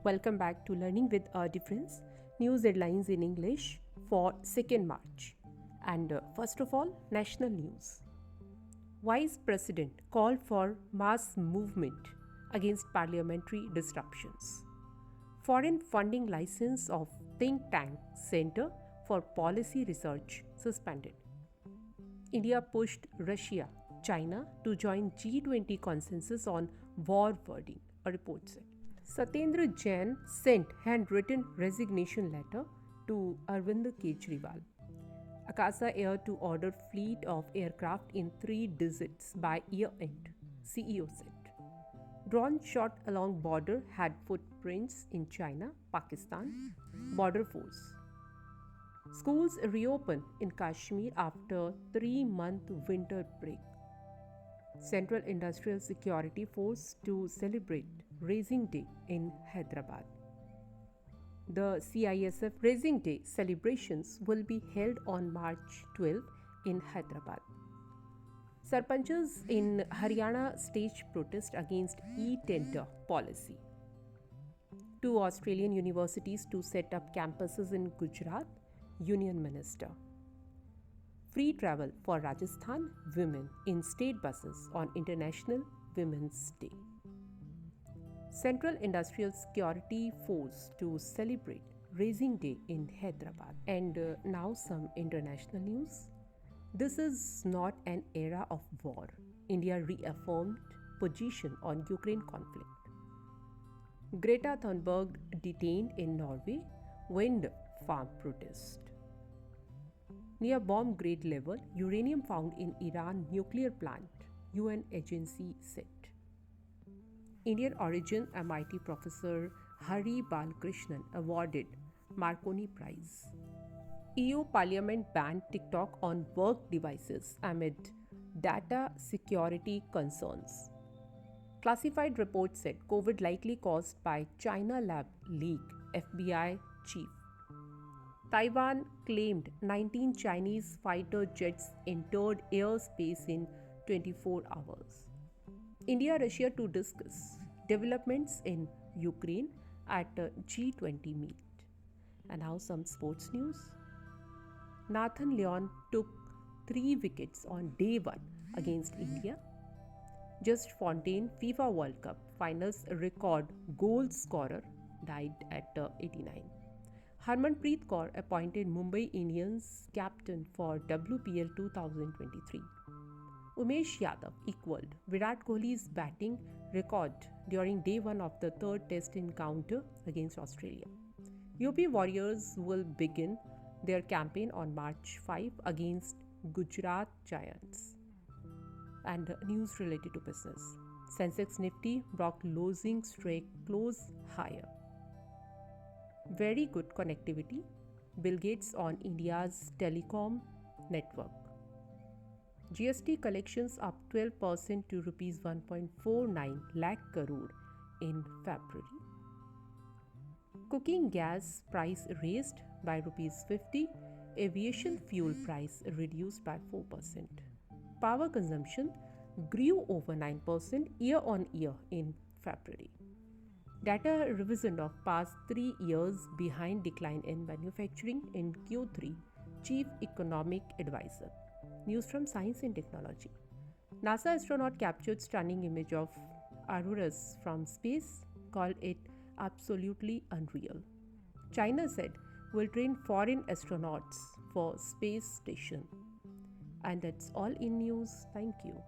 Welcome back to Learning with a Difference, news headlines in English for 2nd March. And first of all, national news. Vice President called for mass movement against parliamentary disruptions. Foreign funding license of think tank Center for Policy Research suspended. India pushed Russia, China to join G20 consensus on war wording, a report said. Satyendra Jain sent handwritten resignation letter to Arvind Kejriwal. Akasa Air to order fleet of aircraft in 3 digits by year end, CEO said. Drone shot along border had footprints in China, Pakistan, border force. Schools reopen in Kashmir after 3-month winter break. Central Industrial Security Force to celebrate Raising Day in Hyderabad. The CISF Raising Day celebrations will be held on March 12 in Hyderabad. Sarpanchs in Haryana stage protest against e-tender policy. 2 Australian universities to set up campuses in Gujarat, Union Minister. Free travel for Rajasthan women in state buses on International Women's Day. Central Industrial Security Force to celebrate Raising Day in Hyderabad. And now some international news. This is not an era of war. India reaffirmed position on Ukraine conflict. Greta Thunberg detained in Norway, wind farm protest. Near bomb grade level, uranium found in Iran nuclear plant, UN agency said. Indian origin MIT professor Hari Balkrishnan awarded Marconi Prize. EU Parliament banned TikTok on work devices amid data security concerns. Classified report said COVID likely caused by China lab leak, FBI chief. Taiwan claimed 19 Chinese fighter jets entered airspace in 24 hours. India-Russia to discuss developments in Ukraine at a G20 meet. And now some sports news. Nathan Lyon took 3 wickets on day 1 against India. Just Fontaine FIFA World Cup finals record goal scorer died at 89. Harmanpreet Kaur appointed Mumbai Indians captain for WPL 2023. Umesh Yadav equaled Virat Kohli's batting record during day 1 of the 3rd test encounter against Australia. UP Warriors will begin their campaign on March 5 against Gujarat Giants. And news related to business. Sensex Nifty broke losing streak close higher. Very good connectivity. Bill Gates on India's telecom network. GST collections up 12% to Rs 1.49 lakh crore in February. Cooking gas price raised by Rs 50. Aviation fuel price reduced by 4%. Power consumption grew over 9% year on year in February. Data revision of past 3 years behind decline in manufacturing in Q3, Chief Economic Advisor. News from Science and Technology. NASA astronaut captured stunning image of Arcturus from space, called it absolutely unreal. China said will train foreign astronauts for space station. And that's all in news. Thank you.